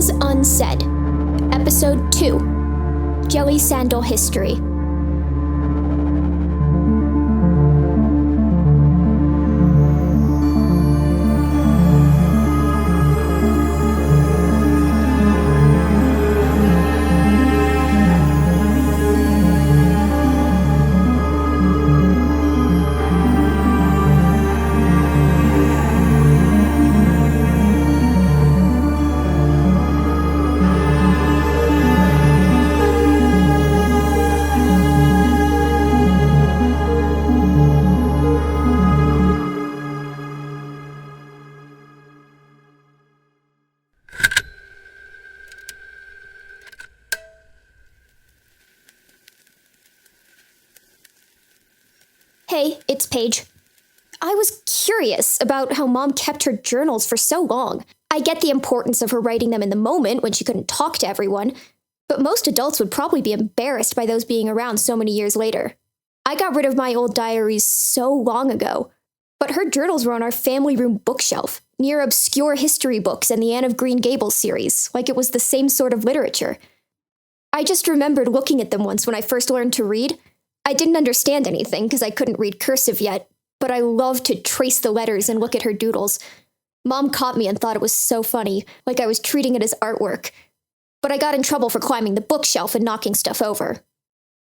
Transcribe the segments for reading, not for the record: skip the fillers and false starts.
Things Unsaid, Episode 2, Jelly Sandal History. Hey, it's Paige. I was curious about how Mom kept her journals for so long. I get the importance of her writing them in the moment when she couldn't talk to everyone, but most adults would probably be embarrassed by those being around so many years later. I got rid of my old diaries so long ago, but her journals were on our family room bookshelf, near obscure history books and the Anne of Green Gables series, like it was the same sort of literature. I just remembered looking at them once when I first learned to read. I didn't understand anything because I couldn't read cursive yet, but I loved to trace the letters and look at her doodles. Mom caught me and thought it was so funny, like I was treating it as artwork. But I got in trouble for climbing the bookshelf and knocking stuff over.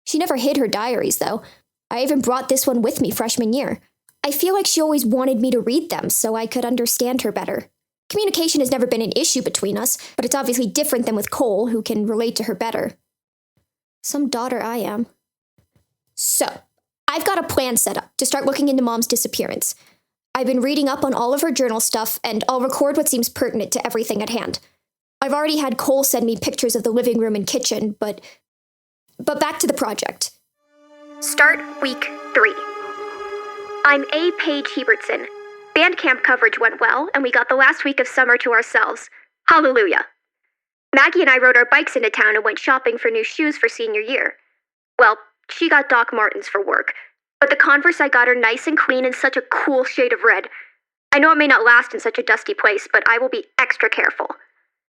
She never hid her diaries, though. I even brought this one with me freshman year. I feel like she always wanted me to read them so I could understand her better. Communication has never been an issue between us, but it's obviously different than with Cole, who can relate to her better. Some daughter I am. So, I've got a plan set up to start looking into Mom's disappearance. I've been reading up on all of her journal stuff, and I'll record what seems pertinent to everything at hand. I've already had Cole send me pictures of the living room and kitchen, but back to the project. Start week 3. I'm A. Paige Hebertson. Band camp coverage went well, and we got the last week of summer to ourselves. Hallelujah. Maggie and I rode our bikes into town and went shopping for new shoes for senior year. Well, she got Doc Martens for work, but the Converse I got are nice and clean in such a cool shade of red. I know it may not last in such a dusty place, but I will be extra careful.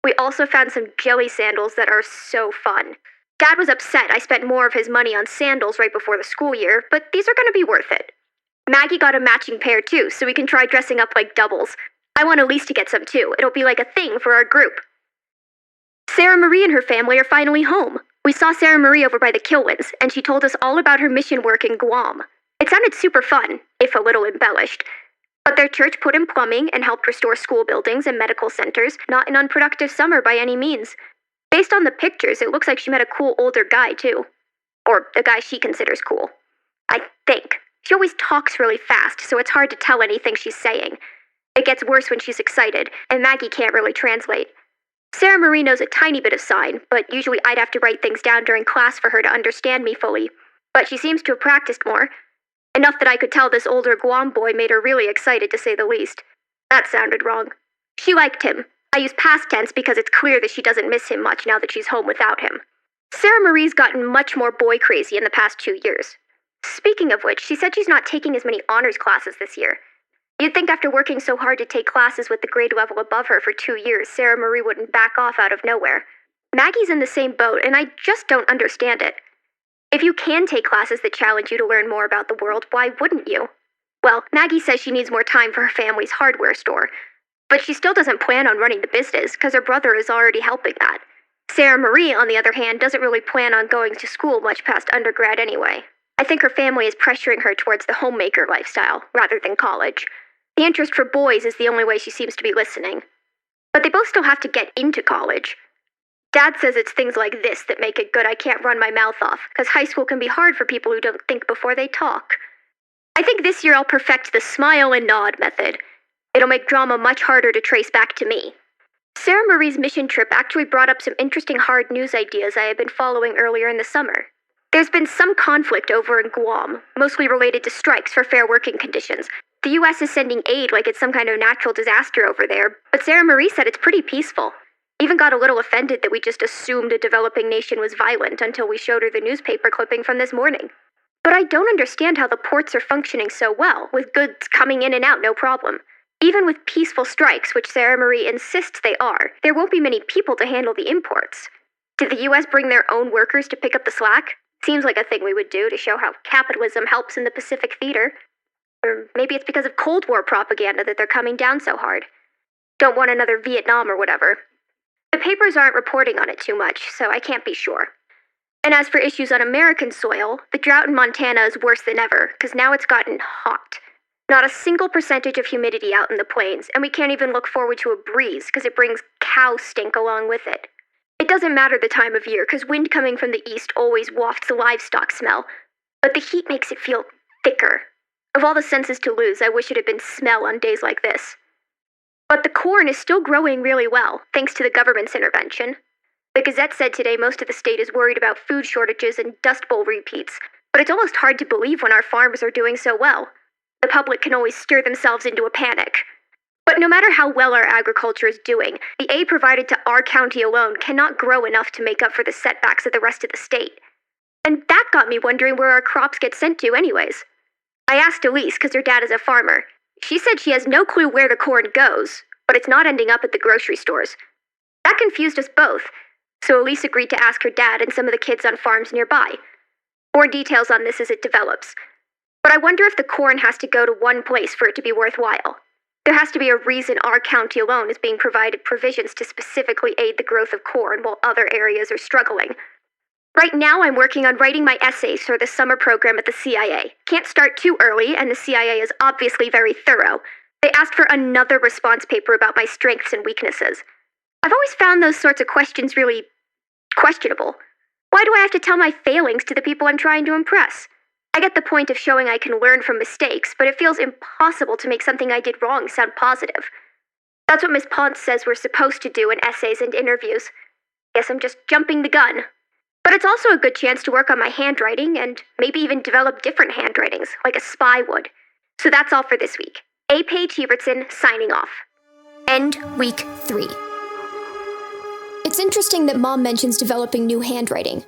We also found some jelly sandals that are so fun. Dad was upset I spent more of his money on sandals right before the school year, but these are going to be worth it. Maggie got a matching pair too, so we can try dressing up like doubles. I want Elise to get some too. It'll be like a thing for our group. Sarah Marie and her family are finally home. We saw Sarah Marie over by the Kilwins, and she told us all about her mission work in Guam. It sounded super fun, if a little embellished. But their church put in plumbing and helped restore school buildings and medical centers, not an unproductive summer by any means. Based on the pictures, it looks like she met a cool older guy, too. Or a guy she considers cool. I think. She always talks really fast, so it's hard to tell anything she's saying. It gets worse when she's excited, and Maggie can't really translate. Sarah Marie knows a tiny bit of sign, but usually I'd have to write things down during class for her to understand me fully. But she seems to have practiced more. Enough that I could tell this older Guam boy made her really excited, to say the least. That sounded wrong. She liked him. I use past tense because it's clear that she doesn't miss him much now that she's home without him. Sarah Marie's gotten much more boy crazy in the past 2 years. Speaking of which, she said she's not taking as many honors classes this year. You'd think after working so hard to take classes with the grade level above her for 2 years, Sarah Marie wouldn't back off out of nowhere. Maggie's in the same boat, and I just don't understand it. If you can take classes that challenge you to learn more about the world, why wouldn't you? Well, Maggie says she needs more time for her family's hardware store, but she still doesn't plan on running the business because her brother is already helping that. Sarah Marie, on the other hand, doesn't really plan on going to school much past undergrad anyway. I think her family is pressuring her towards the homemaker lifestyle, rather than college. The interest for boys is the only way she seems to be listening. But they both still have to get into college. Dad says it's things like this that make it good I can't run my mouth off, because high school can be hard for people who don't think before they talk. I think this year I'll perfect the smile and nod method. It'll make drama much harder to trace back to me. Sarah Marie's mission trip actually brought up some interesting hard news ideas I had been following earlier in the summer. There's been some conflict over in Guam, mostly related to strikes for fair working conditions. The U.S. is sending aid like it's some kind of natural disaster over there, but Sarah Marie said it's pretty peaceful. Even got a little offended that we just assumed a developing nation was violent until we showed her the newspaper clipping from this morning. But I don't understand how the ports are functioning so well, with goods coming in and out no problem. Even with peaceful strikes, which Sarah Marie insists they are, there won't be many people to handle the imports. Did the US bring their own workers to pick up the slack? Seems like a thing we would do to show how capitalism helps in the Pacific theater. Or maybe it's because of Cold War propaganda that they're coming down so hard. Don't want another Vietnam or whatever. The papers aren't reporting on it too much, so I can't be sure. And as for issues on American soil, the drought in Montana is worse than ever, because now it's gotten hot. Not a single percentage of humidity out in the plains, and we can't even look forward to a breeze, because it brings cow stink along with it. It doesn't matter the time of year, because wind coming from the east always wafts the livestock smell, but the heat makes it feel thicker. Of all the senses to lose, I wish it had been smell on days like this. But the corn is still growing really well, thanks to the government's intervention. The Gazette said today most of the state is worried about food shortages and Dust Bowl repeats, but it's almost hard to believe when our farmers are doing so well. The public can always stir themselves into a panic. But no matter how well our agriculture is doing, the aid provided to our county alone cannot grow enough to make up for the setbacks of the rest of the state. And that got me wondering where our crops get sent to anyways. I asked Elise, because her dad is a farmer. She said she has no clue where the corn goes, but it's not ending up at the grocery stores. That confused us both, so Elise agreed to ask her dad and some of the kids on farms nearby. More details on this as it develops. But I wonder if the corn has to go to one place for it to be worthwhile. There has to be a reason our county alone is being provided provisions to specifically aid the growth of corn while other areas are struggling. Right now, I'm working on writing my essays for the summer program at the CIA. Can't start too early, and the CIA is obviously very thorough. They asked for another response paper about my strengths and weaknesses. I've always found those sorts of questions really questionable. Why do I have to tell my failings to the people I'm trying to impress? I get the point of showing I can learn from mistakes, but it feels impossible to make something I did wrong sound positive. That's what Miss Ponce says we're supposed to do in essays and interviews. Guess I'm just jumping the gun. But it's also a good chance to work on my handwriting and maybe even develop different handwritings, like a spy would. So that's all for this week. A. Paige Hebertson, signing off. End week 3. It's interesting that Mom mentions developing new handwriting.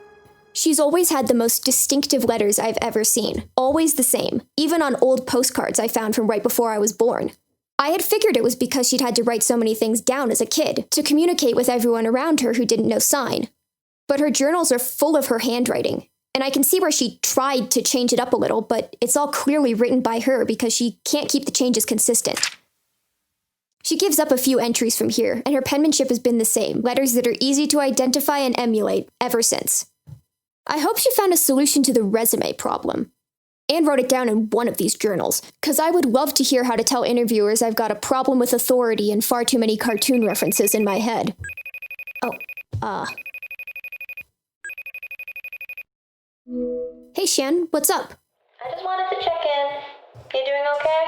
She's always had the most distinctive letters I've ever seen, always the same, even on old postcards I found from right before I was born. I had figured it was because she'd had to write so many things down as a kid to communicate with everyone around her who didn't know sign. But her journals are full of her handwriting, and I can see where she tried to change it up a little, but it's all clearly written by her because she can't keep the changes consistent. She gives up a few entries from here, and her penmanship has been the same, letters that are easy to identify and emulate ever since. I hope she found a solution to the resume problem, and wrote it down in one of these journals, because I would love to hear how to tell interviewers I've got a problem with authority and far too many cartoon references in my head. Hey, Shan, what's up? I just wanted to check in. You doing okay?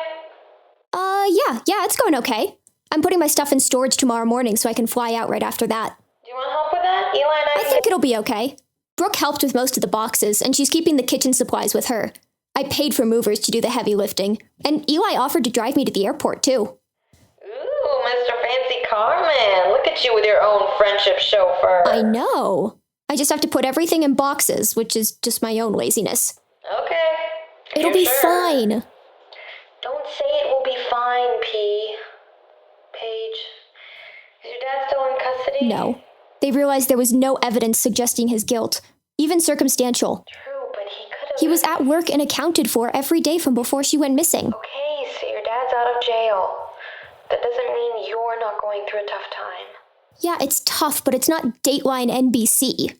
Yeah, it's going okay. I'm putting my stuff in storage tomorrow morning so I can fly out right after that. Do you want help with that? Eli and I think it'll be okay. Brooke helped with most of the boxes, and she's keeping the kitchen supplies with her. I paid for movers to do the heavy lifting, and Eli offered to drive me to the airport, too. Ooh, Mr. Fancy Car Man. Look at you with your own friendship chauffeur. I know. I just have to put everything in boxes, which is just my own laziness. Okay. It'll be fine. Don't say it will be fine, Paige. Is your dad still in custody? No. They realized there was no evidence suggesting his guilt, even circumstantial. True, but he could have... He was at work and accounted for every day from before she went missing. Okay, so your dad's out of jail. That doesn't mean you're not going through a tough time. Yeah, it's tough, but it's not Dateline NBC.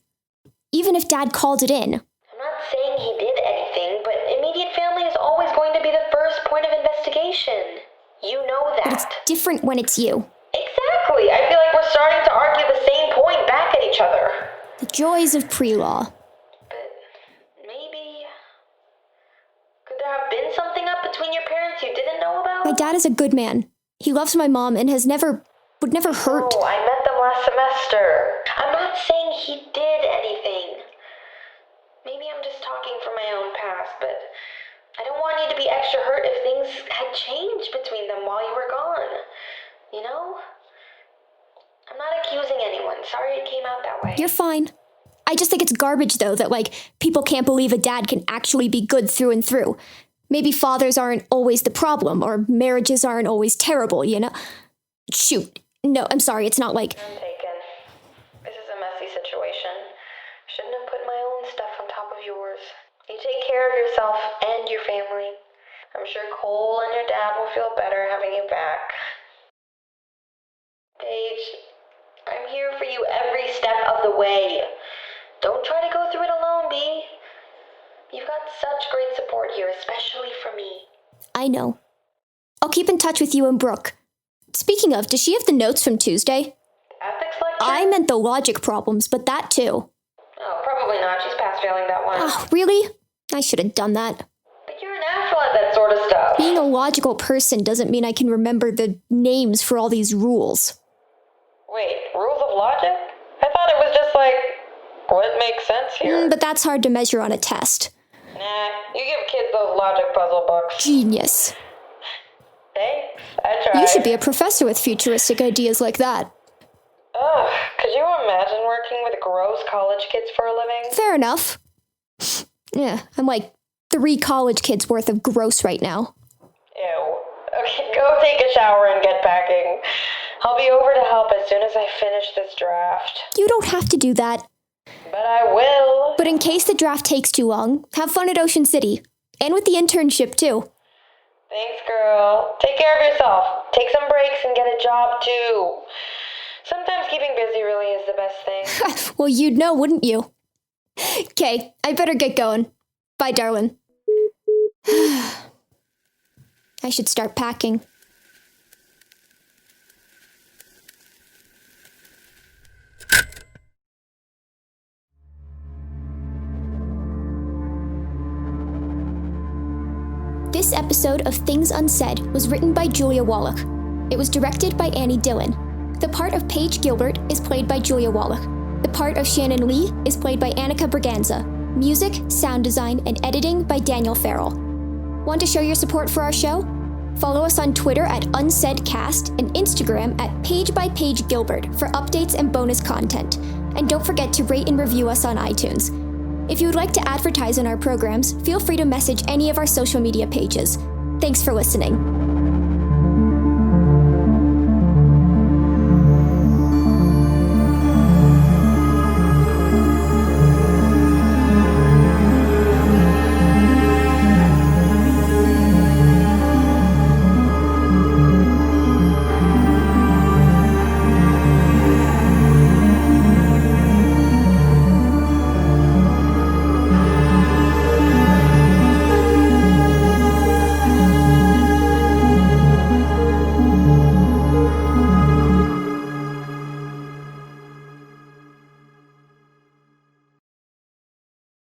Even if Dad called it in. I'm not saying he did anything, but immediate family is always going to be the first point of investigation. You know that. But it's different when it's you. Exactly. I feel like we're starting to argue the same point back at each other. The joys of pre-law. But maybe... could there have been something up between your parents you didn't know about? My dad is a good man. He loves my mom and would never hurt. Oh, I met them last semester. I'm not saying he did anything. Maybe I'm just talking from my own past, but I don't want you to be extra hurt if things had changed between them while you were gone. You know? I'm not accusing anyone. Sorry it came out that way. You're fine. I just think it's garbage, though, that, people can't believe a dad can actually be good through and through. Maybe fathers aren't always the problem, or marriages aren't always terrible, you know? Shoot. No, I'm sorry, it's not like... I'm taken. This is a messy situation. Shouldn't have put my own stuff on top of yours. You take care of yourself and your family. I'm sure Cole and your dad will feel better having you back. Paige, I'm here for you every step of the way. Don't try to go through it alone, B. You've got such great support here, especially from me. I know. I'll keep in touch with you and Brooke. Speaking of, does she have the notes from Tuesday? Ethics lecture? I meant the logic problems, but that too. Oh, probably not. She's past failing that one. Oh, really? I should have done that. But you're a natural at that sort of stuff. Being a logical person doesn't mean I can remember the names for all these rules. Wait, rules of logic? I thought it was just like, what makes sense here? But that's hard to measure on a test. Nah, you give kids those logic puzzle books. Genius. Thanks, I tried. You should be a professor with futuristic ideas like that. Ugh, could you imagine working with gross college kids for a living? Fair enough. Yeah, I'm like 3 college kids worth of gross right now. Ew. Okay, go take a shower and get packing. I'll be over to help as soon as I finish this draft. You don't have to do that. But I will. But in case the draft takes too long, have fun at Ocean City. And with the internship, too. Thanks, girl. Take care of yourself. Take some breaks and get a job, too. Sometimes keeping busy really is the best thing. Well, you'd know, wouldn't you? Okay, I better get going. Bye, darling. I should start packing. This episode of Things Unsaid was written by Julia Wallach. It was directed by Annie Dillon. The part of Paige Gilbert is played by Julia Wallach. The part of Shannon Lee is played by Anika Braganza. Music, sound design, and editing by Daniel Farrell. Want to show your support for our show? Follow us on Twitter at UnsaidCast and Instagram at PageByPageGilbert for updates and bonus content. And don't forget to rate and review us on iTunes. If you would like to advertise on our programs, feel free to message any of our social media pages. Thanks for listening.